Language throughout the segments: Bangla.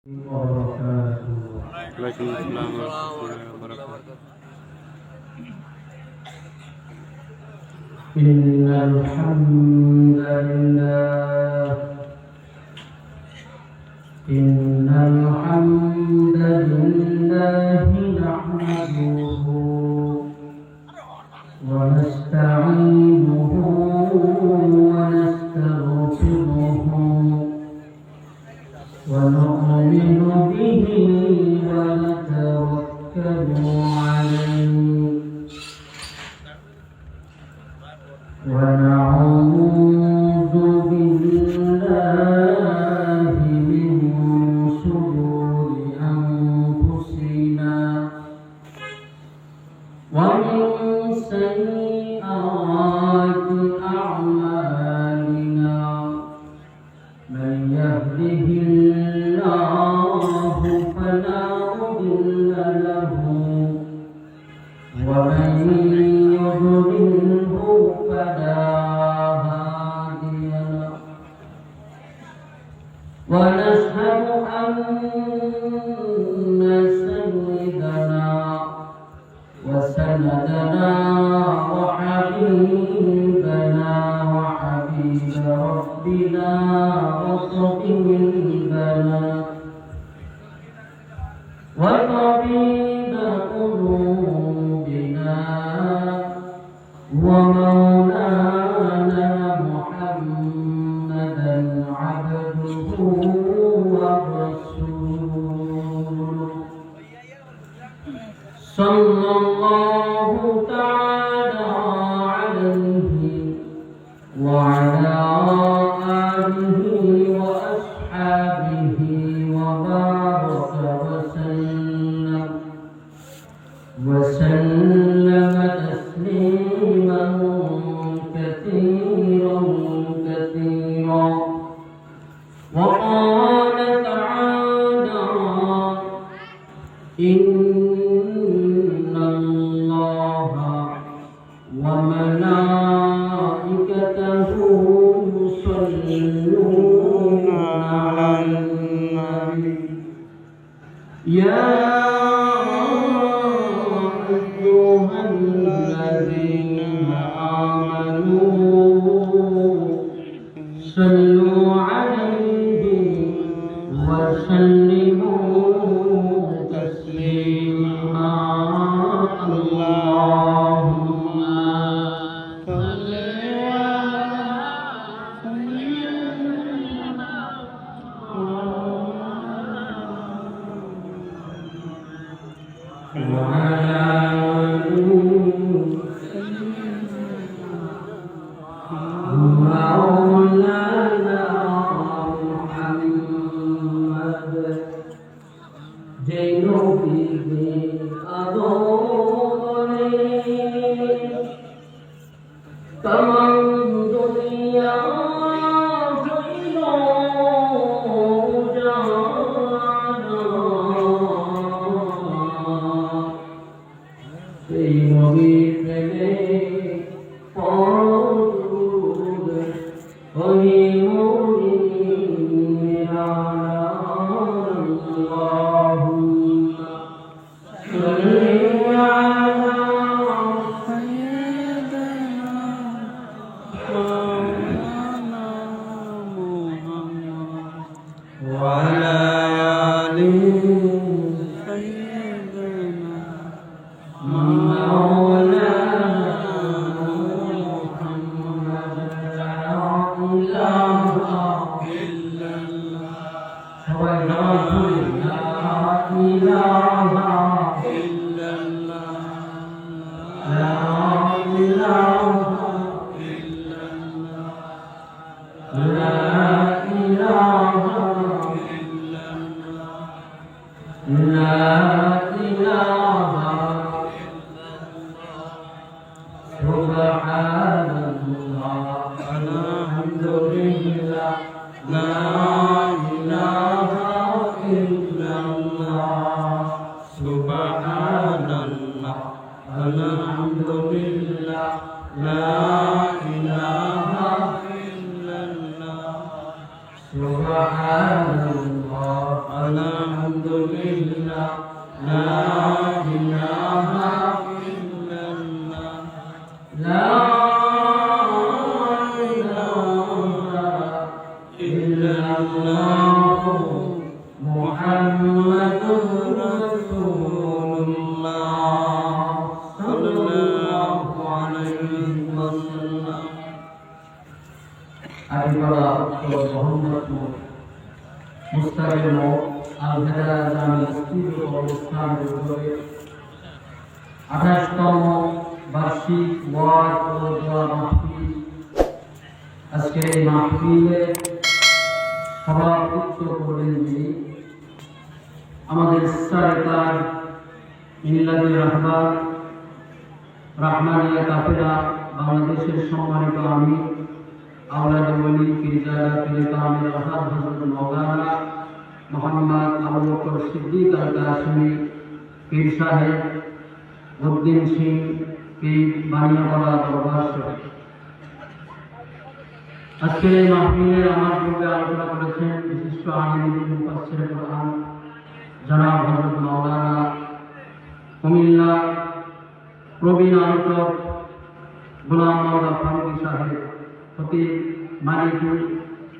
Waalaikumsalam warahmatullahi wabarakatuh. Innal hamdalillah nahmaduhu wa nasta'inuhu wa nastaghfiruhu wa nu'minu bihi wa natawakkalu alayhi wa na'udzu billahi min shururi anfusina wa min sayyi'ati a'malina man yahdihillahu fala mudilla lahu wa man yudlilhu فلا هادي له ونشهد أن سيدنا وسندنا وحبيبنا وحبيب ربنا وطبيبنا وطبيب قلوبنا ومولانا محمدا عبده ورسوله صلى الله تعالى عليه وعلى آله وأصحابه وبارك وسلم تسليما كثيرا وقال تعالى إن الله وملائكته يصلون على النبي يا أيها الذين آمنوا صلوا عليه وسلموا تسليما اللهم صل مولانا محمد جنوبي أضوني تمام دنيا Alhamdulillah, la ilaha illallah, subhanallah, সুন্নাহ আদিপাড়া মোহাম্মদপুর মুস্তাকিম আল-হেদায়া জামি স্টুডিও অনুষ্ঠানের উদ্যোগে 28তম বার্ষিক ওয়াজ ও দোয়া মাহফিল। আজকে এই মাহফিলে সভাপতিত্ব করবেন যিনি আমাদের সরকার মিল্লাতুর রাহমান রাহমানিয়া কাফেলা বাংলাদেশের সম্মানিত আমির আওলাদ ওলি পীরজাদা পীর কামিল আহাদ হযরত মাওলানা মুহাম্মদ আবু বকর সিদ্দিক আল কাসেমি পীর সাহেব উদ্দিন সিং পীর বানিয়াপাড়া দরবার শরীফ। আজকে এই মাহফিলে আমার পূর্বে আলোচনা করেছেন বিশিষ্ট আলিম মুফাসসির কোরআন জনাব হযরত মাওলানা কুমিল্লা প্রবীণ আলোচক গোলাম মাওলা ফারুকী সাহেব খতিব মানিকপুর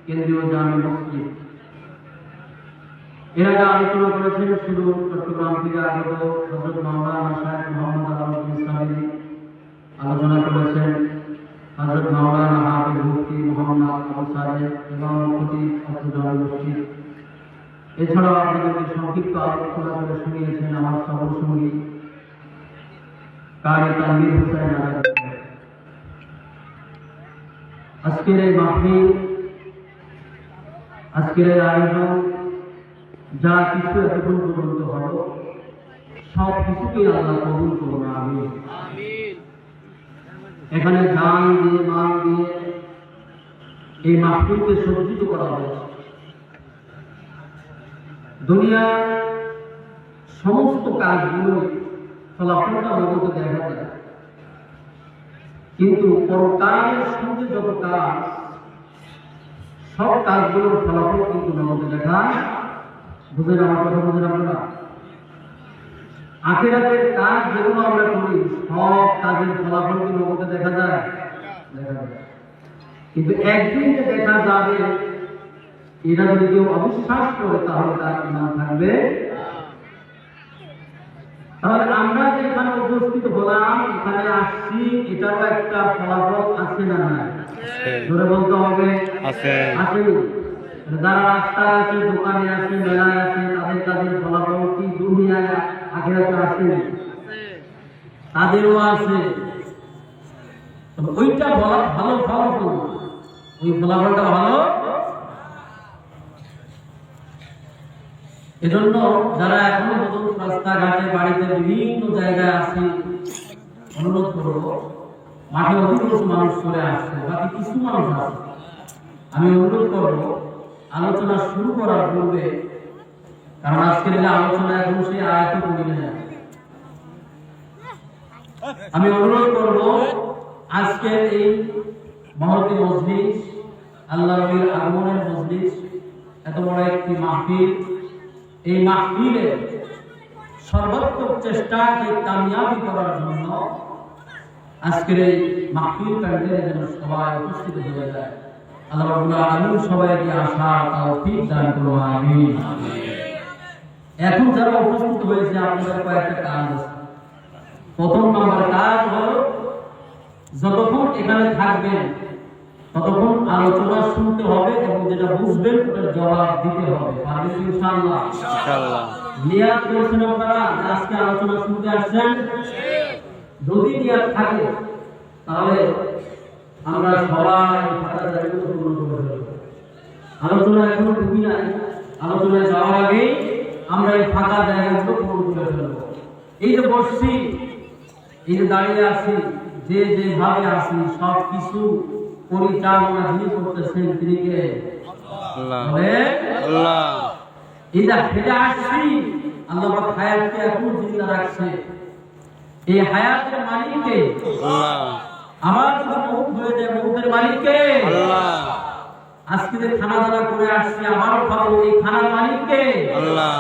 কেন্দ্রীয় জামে মসজিদ। এর আগে আলোচনা করেছেন শুধু চট্টগ্রাম থেকে আগত হযরত মাওলানা শাহেখ মোহাম্মদ আলাউদ্দিন ইসলামী, আলোচনা করেছেন হযরত মাওলানা হাফিজ মুফতি মোহাম্মদ আবু সালেহ এবং খতিব জামে মসজিদ। এছাড়াও আপনাদেরকে সংক্ষিপ্ত আলোচনা করে শুনিয়েছেন আমার সহসঙ্গী কারি তানভীর হোসেন আজাদ। আজকের এই মাহফিল, আজকের এই আয়োজন যা কিছু এতক্ষণ পর্যন্ত হলো সব কিছুকেই আল্লাহ কবুল করুন, আমিন। এখানে গান দিয়ে মান দিয়ে এই মাহফিলকে সজ্জিত করা হয়েছে। দুনিয়ার সমস্ত কাজগুলো ফলাফলটা নগদে দেখা যায়, কিন্তু পরকালের সঙ্গে যত কাজ সব কাজগুলোর ফলাফল কিন্তু নগদে দেখা বুঝেন। আমার কথা বুঝেন আপনারা? আখিরাতের কাজ যেগুলো আমরা করি সব কাজের ফলাফল কি নগদে দেখা যায়? দেখা যায়, কিন্তু একদিন যে দেখা যাবে এটা যদি কেউ অবিশ্বাস করে তাহলে তার ঈমান থাকবে। তাহলে আমরা যে এখানে উপস্থিত হলাম, এখানে আসছি, এটারও একটা ফলাফল আছে না নাই? ধরে বলতে হবে আছে। যারা রাস্তায় আছে, দোকানে আছে, মেলায় আছে, তাদের কাজের ফলাফল কি দুনিয়ায় আখিরাতে আছে? তাদেরও আছে। ওইটা বলা ভালো ফলাফল, ওই ফলাফলটা ভালো। এজন্য যারা এখনো পর্যন্ত রাস্তাঘাটে বাড়িতে বিভিন্ন জায়গায় আছে, অনুরোধ করব, মাঠে অধিকাংশ মানুষ চলে আসছে, বাকি কিছু মানুষ আছে, আমি অনুরোধ করব আলোচনা শুরু করার পূর্বে, কারণ আজকের যে আলোচনা এখন সেই আয়াত পড়ি না, আমি অনুরোধ করব আজকের এই মহতি মজলিস, আল্লাহ নবীর আগমনের মজলিস, এত বড় একটি মাহফিল, এই মাহফিলে সর্বাত্মক চেষ্টাকে কামিয়াবি করার জন্য আজকের এই মাহফিল প্যান্ডেলে যেন সবাই উপস্থিত হয়ে যায়। আল্লাহ রাব্বুল আলামিন সবাইকে আসার তৌফিক দান করুন, আমিন। এখন যারা উপস্থিত হয়েছে আপনাদের কয়েকটা কাজ আছে। প্রথম নম্বর কাজ হলো যতক্ষণ এখানে থাকবেন ততক্ষণ আলোচনা শুনতে হবে এবং যেটা বুঝবেন ওটার জবাব দিতে হবে। পারবেন ইনশাআল্লাহ? ইনশাআল্লাহ। নিয়াত করেছেন আপনারা আজকে আলোচনা শুনতে আসছেন? যদি নিয়াত থাকে তাহলে আমরা সবাই ফাঁকা জায়গাগুলো পূরণ করে দেব। আলোচনা এখনো ঢুকি নাই, আলোচনায় যাওয়ার আগে আমরা এই ফাঁকা জায়গাগুলো পূরণ করে ফেলব। এই যে বসছি, এই যে দাঁড়িয়ে আছি, যে যেভাবে আছি, সব কিছু পরিচালনা যিনি করতেছেন তিনি কে? আল্লাহ। এই যে ফিরে আসছি, আল্লাহ পাক হায়াতকে এখন জিন্দা রাখছে, এই হায়াতের মালিক কে? আল্লাহ। আমার যদি মউত হয়ে যায়, মউতের মালিক কে? আল্লাহ। আজকে যে খানা দানা করে আসছি, আবারও খাবো, এই খানার মালিক কে? আল্লাহ।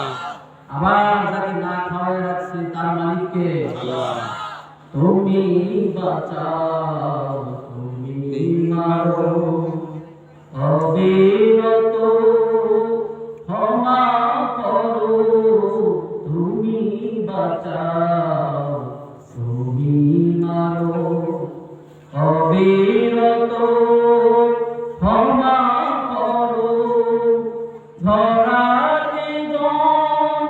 আবার যাকে না খাওয়ায় রাখছে তার মালিক কে? আল্লাহ। তুমি বাঁচাও, তুমি মারো, অবিরত ক্ষমা করো, তুমি বাঁচাও, তুমি মারো, অবিরত ভগীরথ ক্ষমা করো, ধরার জন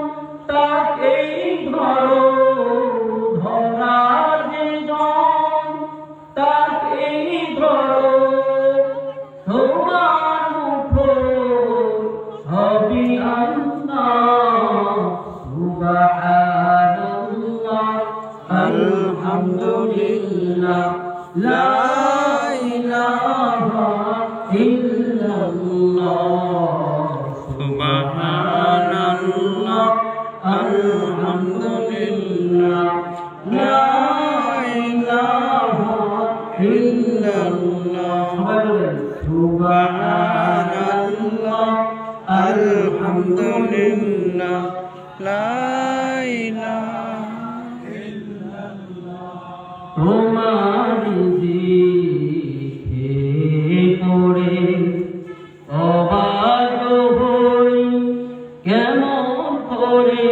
তাকেই ধরো, ধরার জন তাকেই ধরো, তোমার মুঠো হবি আল্লাহ, সুবহানাল্লাহ, আলহামদুলিল্লাহ, লা ইলাহা ইল্লাল্লাহ, সুবহানাল্লাহ, আলহামদুলিল্লাহ, লা ইলাহা ইল্লাল্লাহ। সবাই বলেন সুবহানাল্লাহ, আলহামদুলিল্লাহ, লা ইলাহা ইল্লাল্লাহ। তোমার জিকে পড়ে অবাক হই কেমন করে,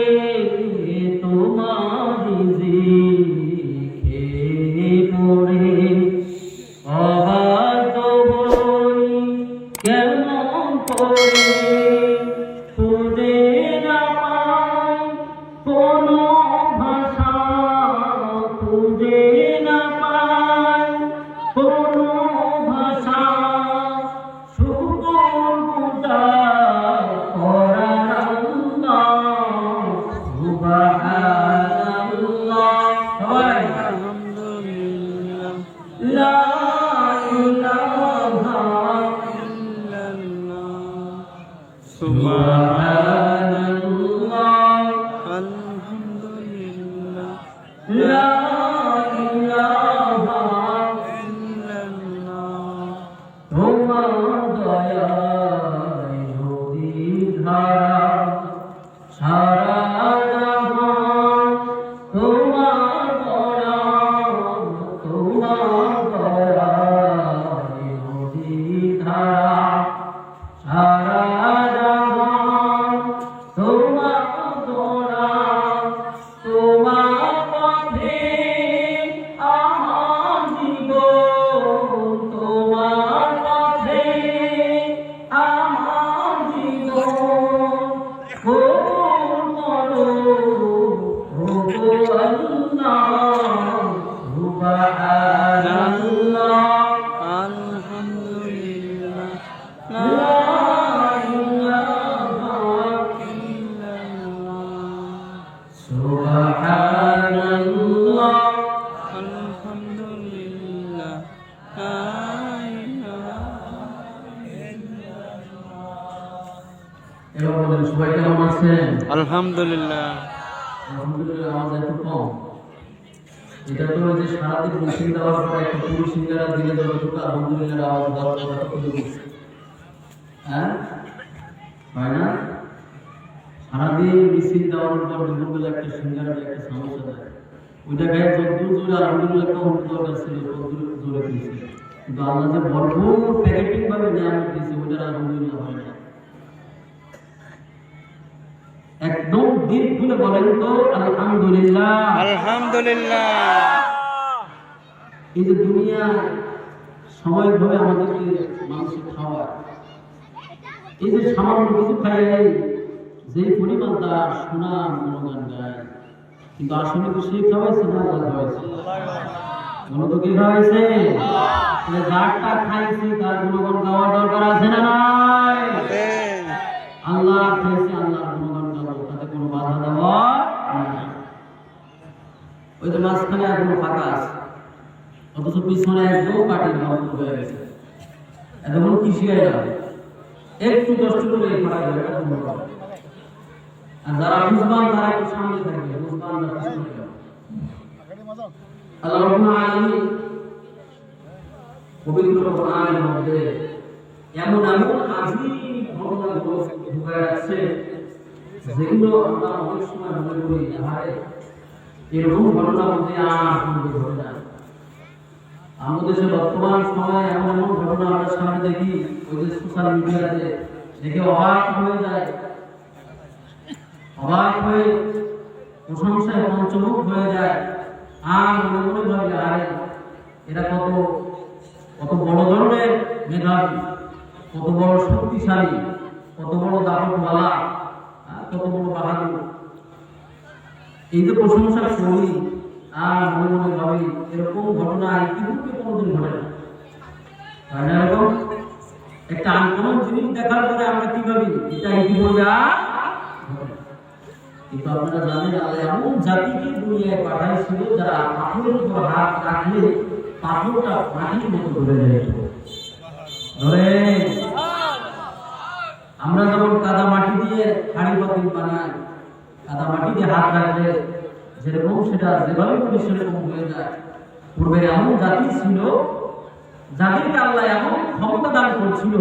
তোমার জিকে পড়ে অবাক হই কেমন করে, খুঁজে না পাই কোনো ভাষা, খুঁজে না পাই কোনো ভাষা, শুকর পূজার করার আল্লাহ, সুবহানাল্লাহ, সবাই আলহামদুলিল্লাহ, লা ইলাহা ইল্লাল্লাহ, সুবহানাল্লাহ, আলহামদুলিল্লাহ, লা ইলাহা ইল্লাল্লাহ। তোমার দয়ায় নদীর ধারা সারা জাহান তোমার দয়া, তোমার দয়ায় নদীর ধারা সারা জাহান তোমার দয়া, তোমার পথে আমার জীবন, তোমার পথে আমার জীবন, কবুল করো ওগো আল্লাহ, সুবহানাল্লাহ, আলহামদুলিল্লাহ, লা ইলাহা ইল্লাল্লাহ, সুবহানাল্লাহ, আলহামদুলিল্লাহ, লা ইলাহা ইল্লাল্লাহ। এবার বলেন সবাই কেমন আছেন? আলহামদুলিল্লাহ। আলহামদুলিল্লাহ। আমাদের এত কম, এটা তো ওই যে সারাদিন মিছিল দেওয়ার পর একটা পুরুষ সিঙ্গারা দিলে যতটুকু আলহামদুলিল্লাহ আওয়াজ দেওয়ার কথা তো বলছে, হ্যাঁ হয় না? সারাদিন মিছিল দেওয়ার পর দুপুরবেলা একটা সিঙ্গারা একটা সমস্যা দেয়, ওইটা গায়ে যদ্দূর জোরে আলহামদুলিল্লাহ একটা অন্য দরকার ছিল তদ্দূর জোরে দিয়েছে, কিন্তু আল্লাহ যে ভরপুর প্যাকেটিং ভাবে নিয়ামত দিয়েছে ওইটা আলহামদুলিল্লাহ হয় না। একদম দিল খুলে বলেন তো আলহামদুলিল্লাহ, আলহামদুলিল্লাহ। এই যে দুনিয়া সময় ভাবে আমাদেরকে মানুষের খাওয়ায়, এই যে সামান্য কিছু খাই যে পরিমাণ তার সুনাম গুণগান গায়, কিন্তু আসলে তো সে খাওয়াইছে না আল্লাহ খাওয়াইছে, মূলত কি খাওয়াইছে? যারটা খাইছে তার গুণগান গাওয়ার দরকার আছে না নাই? আল্লাহ খাইছে, আল্লাহর গুণগান গাবো, তাতে কোনো বাধা দেওয়া নাই। ওই যে মাঝখানে এখনো ফাঁকা আছে, অথচ পিছনে একদম পাটির ভরপুর হয়ে গেছে, এখন কি শিখাই যাবে? একটু কষ্ট করে এই ফাঁকা যাবে, আর যারা বুঝবান তারা একটু সামনে থাকবে, বুঝবান না পিছনে যাবে। আল্লাহ রাব্বুল আলামিন পবিত্র কোরআনের মধ্যে এমন এমন আজিব ঘটনাগুলো ঢুকায় রাখছে, যেগুলো আমরা অনেক সময় মনে করি আরে এরকম ঘটনা মধ্যে আর কোনো ঘটে না। আমাদের দেশে বর্তমান সময়ে এমন এমন ঘটনা আমরা সামনে দেখি, ওই যে সোশ্যাল মিডিয়াতে দেখে অবাক হয়ে যায়, অবাক হয়ে প্রশংসায় পঞ্চমুখ হয়ে যায়, আর মনে মনে ভাবে আরে এরা কত মেধাবী, কত বড় শক্তিশালী, কত বড় দাপটওয়ালা, কত বড় বাহাদুর। এই যে প্রশংসা করি আর মনে মনে ভাবি এরকম ঘটনা ইতিপূর্বে কোনোদিন ঘটে না, তাই না? এরকম একটা আনকমন জিনিস দেখার পরে আমরা কি ভাবি এটা ইতিপূর্বে আর ঘটে না। কিন্তু আপনারা জানেন আল্লাহ এমন জাতিকে দুনিয়ায় পাঠাইছিল যারা পাথরের উপর হাত রাখলে পাথরটা মাটির মতো ধরে যেত। ধরে আমরা যেমন কাদা মাটি দিয়ে হাড়ি পাতিল বানাই, কাদা মাটি দিয়ে হাত রাখলে যেরকম সেটা যেভাবে করে সেরকম হয়ে যায়। পূর্বের এমন জাতি ছিল যাদেরকে আল্লাহ এমন ক্ষমতা দান করছিল,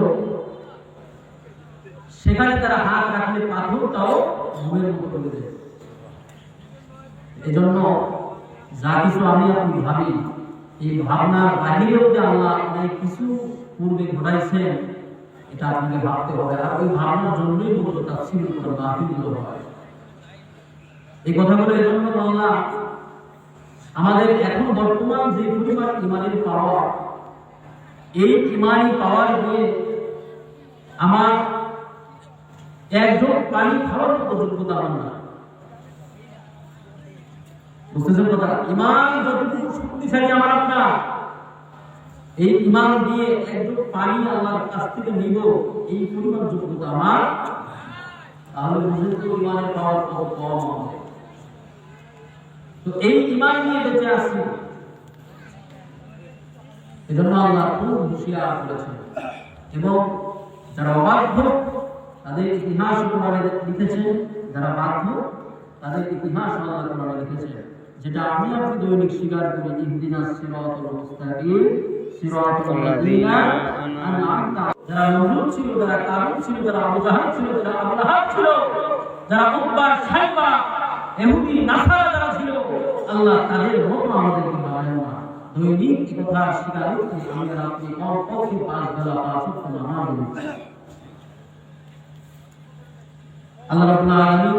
সেখানে তারা হাত রাখলে পাথরটাও ঘুমের মতো করে দেয়। এজন্য যা কিছু আমি আপনি ভাবি, এই ভাবনার বাহিরেও যে আল্লাহ অনেক কিছু পূর্বে ঘটাইছেন, এটা আপনাকে ভাবতে হবে। আর ওই ভাবনার জন্যই মূলত তাফসীর করা বাহিরগুলো হয়। এই কথাগুলো এজন্য বললাম, আমাদের এখন বর্তমান যে পরিমাণ ইমানের পাওয়া, এই ইমানি পাওয়ার দিয়ে আমার একজন পানি খাওয়ার মতো যোগ্যতা আমার না। বুঝতেছেন কথা? ইমান যতটুকু শক্তিশালী আমার আপনার, এই ইমান দিয়ে একজন পানি আল্লাহর কাছ থেকে নিব, এই পরিমাণ যোগ্যতা আমার। তাহলে বুঝেন তো ইমানের পাওয়ার কত কম হবে। তো এই ইমান নিয়ে বেঁচে আসছি, এজন্য আল্লাহ খুব হুঁশিয়ার করেছেন। এবং যারা অবাধ্য তাদের ইতিহাস কোরআনে লিখেছেন, যারা বাধ্য তাদের ইতিহাস আল্লাহ কোরআনে লিখেছেন, যেটা আমি আপনি দৈনিক স্বীকার করি। ইহদিনাস সিরাতাল মুস্তাকিম সিরাতাল লাযিনা আন'আমতা। যারা নমরুদ ছিল, যারা কারুন ছিল, যারা আবু জাহল ছিল, যারা আবু লাহাব ছিল, যারা উতবা শাইবা ইহুদি নাসারা যারা ছিল, আল্লাহ তাদের মতো আমাদেরকে বানায় না। দৈনিক এই কথা স্বীকার করি আমি আর আপনি কমপক্ষে 5 বেলা 5 ওয়াক্ত নামাজ পড়ি। আল্লাহ রাব্বুল আলামিন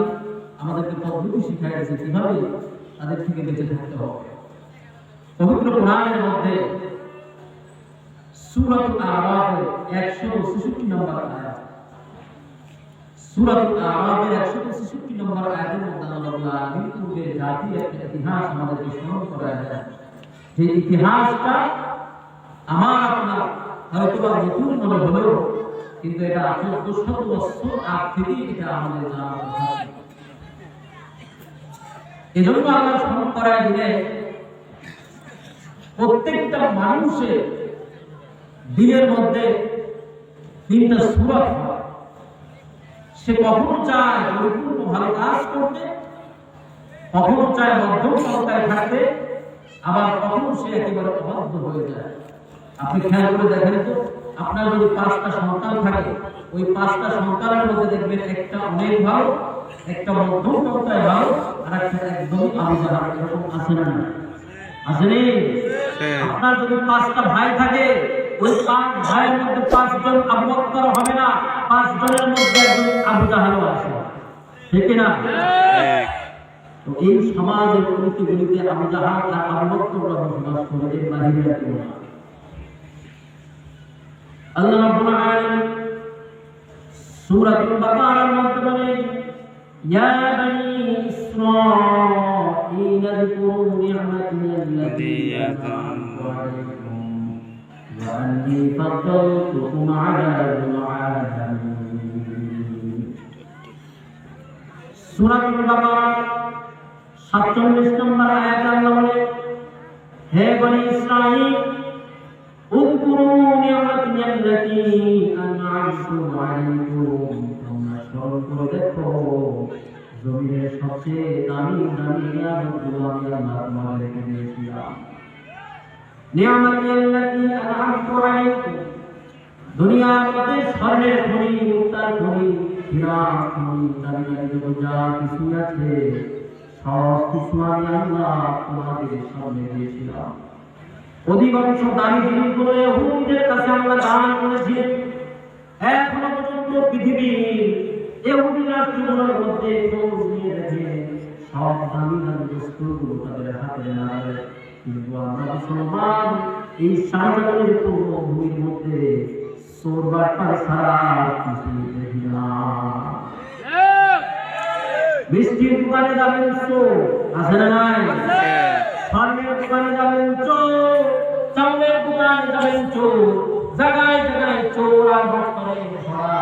আমাদেরকে পদ্ধতি শিখিয়েছে কিভাবে তাদের থেকে বেঁচে থাকতে হবে। পবিত্র কোরআনের মধ্যে সূরাতুল আরাফের 166 নম্বর আয়াত, সূরাতুল আরাফের 166 নম্বর আয়াতের মধ্যে আল্লাহ রাব্বুল আলামিন পূর্বের জাতির একটা ইতিহাস আমাদেরকে স্মরণ করায় দেন, যে ইতিহাসটা আমার আপনার হয়তো বা নতুন মনে হলেও কিন্তু এটা 1400 বছর আগ থেকেই এটা আমাদের জানা কথা। এজন্য আল্লাহ স্মরণ করায় দিলে প্রত্যেকটা মানুষের দিনের মধ্যে 3টা সূরত হয়। সে কখনো চায় পরিপূর্ণ ভালো কাজ করতে, কখনো চায় মধ্যম অবস্থায় থাকতে, আবার কখনো সে একেবারে অবাধ্য হয়ে যায়। আপনি খেয়াল করে দেখেন তো, আপনার যদি 5টা সন্তান থাকে, ওই 5টা সন্তানের মধ্যে দেখবেন একটা অনেক ভালো, একটা মধ্যম অবস্থায় ভালো, আর একটা একদমই আলাদা। এরকম আছে না? আছে নি? আপনার যদি 5টা ভাই থাকে, ওই 5 ভাইয়ের মধ্যে 5 জন আবু বকর হবে না, 5 জনের মধ্যে একজন আবু জাহল আছে, ঠিক না? তো এই সমাজের পরিস্থিতিগুলিতে আবু জাহল আর আবু বকর বসবাস করে, এর বাহিরে কেউ না। আল্লাহ রাব্বুল আলামিন সূরাতুল বাকারার মধ্যে বলেন, ইয়া বনি ইসরাঈল আযকুরু নি'মাতি আল্লাতী আন'আমতু আলাইকুম ওয়া আন্নী ফাদ্দালতুকুম আলাল আলামিন। সূরাতুল বাকারা 47 নম্বর আয়াতে আল্লাহ বলেন, হে বনি ইসরাঈল, উযকুরু নি'মাতি আল্লাতী আন'আমতু আলাইকুম, তোমরা স্মরণ করে দেখো জমিনের সবচেয়ে দামি দামি নিয়ামতগুলো আমি আল্লাহ তোমাদেরকে দিয়েছিলাম। নিয়ামতি আল্লাতী আন'আমতু আলাইকুম, দুনিয়ার মধ্যে স্বর্ণের খনি, মুক্তার খনি, হীরার খনি, দামি দামি যা কিছু আছে সব কিছু আমি আল্লাহ তোমাদের সামনে দিয়েছিলাম। অধিকাংশ দামি জিনিসগুলো ইহুদিদের কাছে আমরা দান করেছিলাম। এখনো পর্যন্ত পৃথিবীর ইহুদি রাষ্ট্রগুলোর মধ্যে খোঁজ নিয়ে দেখে সব দামি দামি বস্তুগুলো তাদের হাতে নেয়, কিন্তু আমরা মুসলমান এই সাধারণের পূর্ণ ভূমির মধ্যে বাটপার ছাড়া কিছুই দেখি না। মিষ্টির দোকানে যাবেন চোর, আছে না নাই? স্বর্ণের দোকানে যাবেন চোর, চাউলের দোকানে যাবেন চোর, জায়গায় জায়গায় চোর আর বাটপারে ভরা।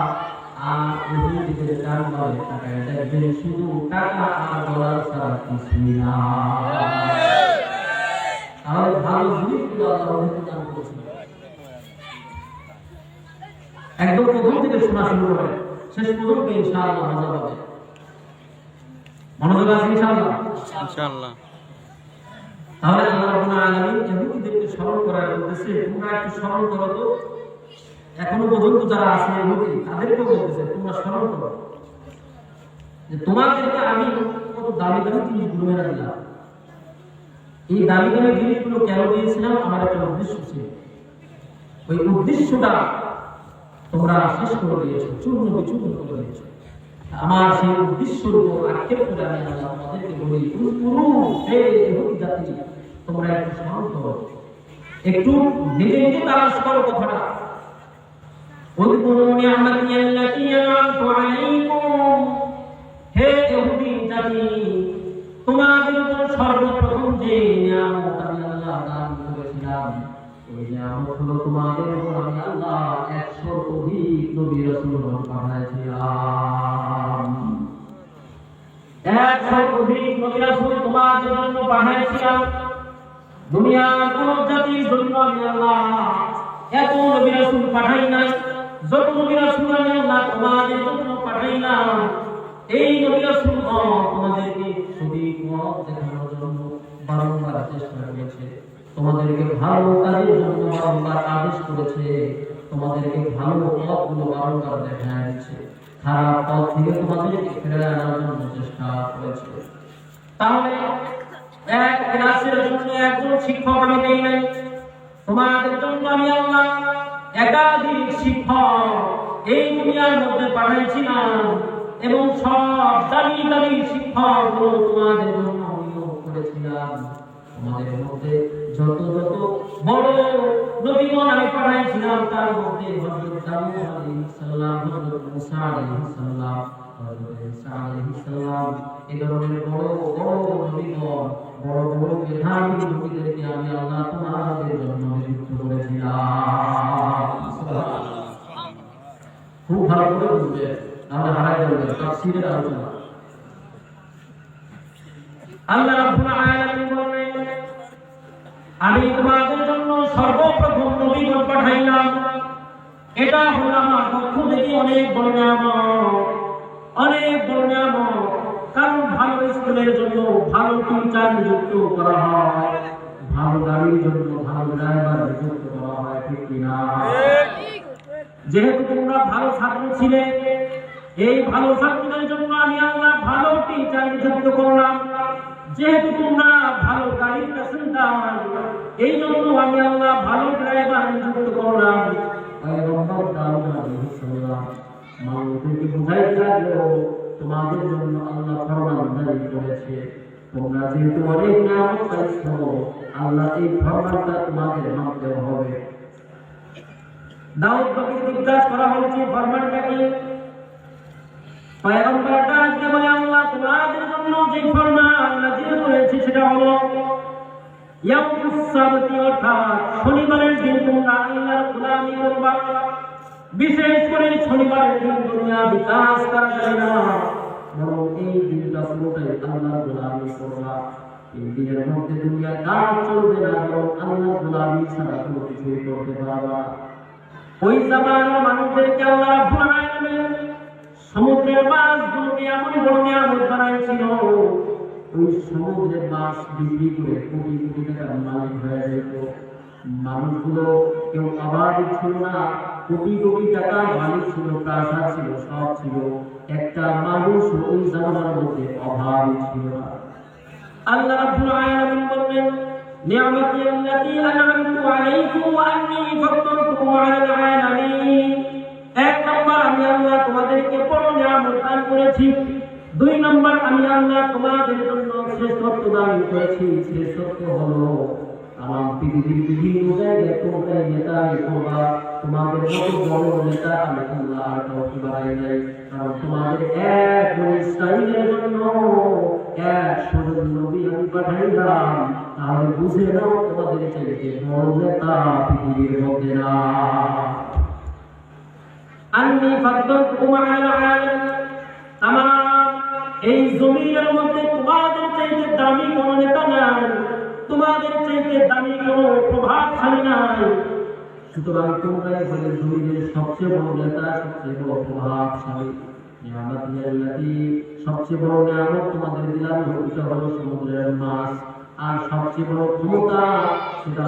আর ওদিকে জানবারে টাকায় দেখবেন শুধু টাকা আর ডলার ছাড়া কিছুই না। তাহলে ভালো জিনিসগুলো আল্লাহ দান করেছেন। একদম প্রথম থেকে শোনা শুরু করে শেষ পর্যন্ত ইনশাআল্লাহ মজা পাবে। মনোযোগ আছে ইনশাআল্লাহ? ইনশাআল্লাহ। তাহলে আল্লাহ রাব্বুল আলামিন ইহুদিদেরকে স্মরণ করার বলতেছে, তোমরা একটু স্মরণ করো তো, এখনো পর্যন্ত যারা আছে ইহুদি তাদেরকেও বলতেছে তোমরা স্মরণ করো যে তোমাদেরকে আমি কত দামি দামি জিনিসগুলো এনে দিলাম। এই দামি দামি জিনিসগুলো কেন দিয়েছিলাম? আমার একটা উদ্দেশ্য ছিল। ওই উদ্দেশ্যটা তোমরা শেষ করে দিয়েছো, চূর্ণ বিচূর্ণ করে দিয়েছো। আমার সেই উদ্দেশ্যের উপর আক্ষেপ করে আমি আল্লাহ তোমাদেরকে বলি, জাতি তোমরা একটু স্মরণ করো, একটু নিজে নিজে তালাশ করো কথাটা। হে ইহুদি জাতি, তোমাদের উপর সর্বপ্রথম যে নিয়ামত আমি আল্লাহ দান করেছিলাম, ওই নিয়ামত হলো তোমাদের উপর আমি আল্লাহ 100 অধিক নবী রাসূল পাঠাইছিলাম। 100 অধিক নবী রাসূল তোমাদের জন্য পাঠাইছিলাম। দুনিয়ার কোন জাতির জন্য আমি আল্লাহ এত নবী রাসূল পাঠাই নাই, যত নবী রাসূল আমি আল্লাহ তোমাদের জন্য পাঠাইলাম। এই নবী রাসূল তোমাদেরকে সঠিক পথ দেখানোর জন্য বারংবার চেষ্টা করেছে, তোমাদেরকে ভালো কাজের জন্য বারংবার আদেশ করেছে, তোমাদেরকে ভালো পথগুলো বারংবার দেখায় দিচ্ছে, খারাপ পথ থেকে তোমাদেরকে ফিরিয়ে আনার জন্য চেষ্টা করেছে। তাহলে এক ক্লাসের জন্য একজন শিক্ষক আমি দেই নাই, তোমাদের জন্য আমি আল্লাহ একাধিক শিক্ষক এই দুনিয়ার মধ্যে পাঠিয়েছিলাম, এবং সব দামি দামি শিক্ষকগুলো তোমাদের জন্য নিয়োগ করেছিলাম। তোমাদের মধ্যে যত যত বড় নবীগণ আমি পাঠিয়েছিলাম, তার মধ্যে হযরত দাউদ আলাইহিস সালাম, হযরত মুসা আলাইহিস সালাম, হযরত ঈসা আলাইহিস সালাম, এই ধরনের বড় বড় নবীগণ, বড় বড় মেধাবী নবীদেরকে আমি আল্লাহ তোমাদের জন্য নিযুক্ত করেছিলাম। খুব ভালো করে বুঝবে, তাহলে হারাই যাবে তাফসীরের আলোচনা। আল্লাহ রাব্বুল আলামিন বলেন, আমি তোমাদের জন্য সর্বপ্রথম নবীগণ পাঠাইলাম। এটা হলো আমার পক্ষ থেকে অনেক বড় নিয়ামত, অনেক বড় নিয়ামত। কারণ ভালো স্কুলের জন্য ভালো টিচার নিযুক্ত করা হয়, ভালো গাড়ির জন্য ভালো ড্রাইভার নিযুক্ত করা হয়, ঠিক কিনা? যেহেতু তোমরা ভালো ছাত্র ছিলে, এই ভালো ছাত্রদের জন্য আমি আল্লাহ ভালো টিচার নিযুক্ত করলাম। যেহেতু তোমরা ভালো গাড়ির প্যাসেঞ্জার, এই জন্য আমি আল্লাহ ভালো ড্রাইভার নিযুক্ত করলাম। পয়গম্বর দাউদ আলাইহিস সালাম মানুষকে বুঝাইতে লাগলো, তোমাদের জন্য আল্লাহ ফরমান জারি করেছে, তোমরা যেহেতু অনেক নিয়ামত পাইছো, আল্লাহ এই ফরমানটা তোমাদের মানতে হবে। দাউদকে জিজ্ঞাসা করা হয়েছে ফরমানটা কি? পয়গম্বরটা যে বলে, আল্লাহ তোমাদের জন্য যে ফরমান নাযিল করেছে সেটা হলো ইয়াউমুস সাবতি, অর্থাৎ শনিবারের দিন তোমরা আল্লাহর গোলামি করবা। বিশেষ করে শনিবারের দিন দুনিয়া বিকাশ করা যায় না, বরং এই দিনটা পুরোটাই আল্লাহর গোলামি করবা। এই দিনের মধ্যে দুনিয়ার কাজ চলবে না, বরং আল্লাহর গোলামি ছাড়া কোনো কিছুই করতে পারবা। ওই জামানার মানুষদেরকে আল্লাহ রাব্বুল আলামিন সমুদ্রের মাছগুলোকে এমন বড় নিয়ামত বানাইছিল, ওই সমুদ্রের মাছ বিক্রি করে কোটি কোটি টাকার মালিক হয়ে যেত। মানুষগুলো কেউ অভাব ছিল না, কোটি কোটি টাকার মালিক ছিল, প্রাসাদ ছিল, সব ছিল, একটা মানুষ ওই জামানার মধ্যে অভাব ছিল না। আল্লাহ রাব্বুল আলামিন বললেন, নিয়ামতি আল্লাতী আনআমতু আলাইকুম ওয়া আন্নী ফাদদালতুকুম আলাল আলামিন। এক নম্বর, আমি আল্লাহ তোমাদেরকে বড় নিয়ামত দান করেছি। দুই নম্বর, আমি আল্লাহ তোমাদের জন্য শ্রেষ্ঠত্ব দান করেছি। শ্রেষ্ঠত্ব হলো তাম পৃথিবীর বিভিন্ন জায়গায় তোমরা নেতাই করবা, তোমাদের মতো বড় নেতা আমি আল্লাহ আর কাউকে বাড়াই নাই। কারণ তোমাদের এক ইসরাইলের জন্য 100 জন নবী আমি পাঠাইলাম, তাহলে বুঝে নাও তোমাদের চাইতে বড় নেতা পৃথিবীর মধ্যে না। আন্নি ফাদ্দালতুকুম আলাল আলামিন, তামাম এই জমিনের মধ্যে তোমাদের চাইতে দামি কোন নেতা নাই, তোমাদের চাইতে দামি কোন প্রভাবশালী নাই। সুতরাং তোমরাই হলে জমিনের সবচেয়ে বড় নেতা, সবচেয়ে বড় প্রভাবশালী। নিয়ামতুল্লাহি, সবচেয়ে বড় নিয়ামত তোমাদের দিলাম, ওটা হলো সমুদ্রের মাছ। আর সবচেয়ে বড় ক্ষমতা সেটা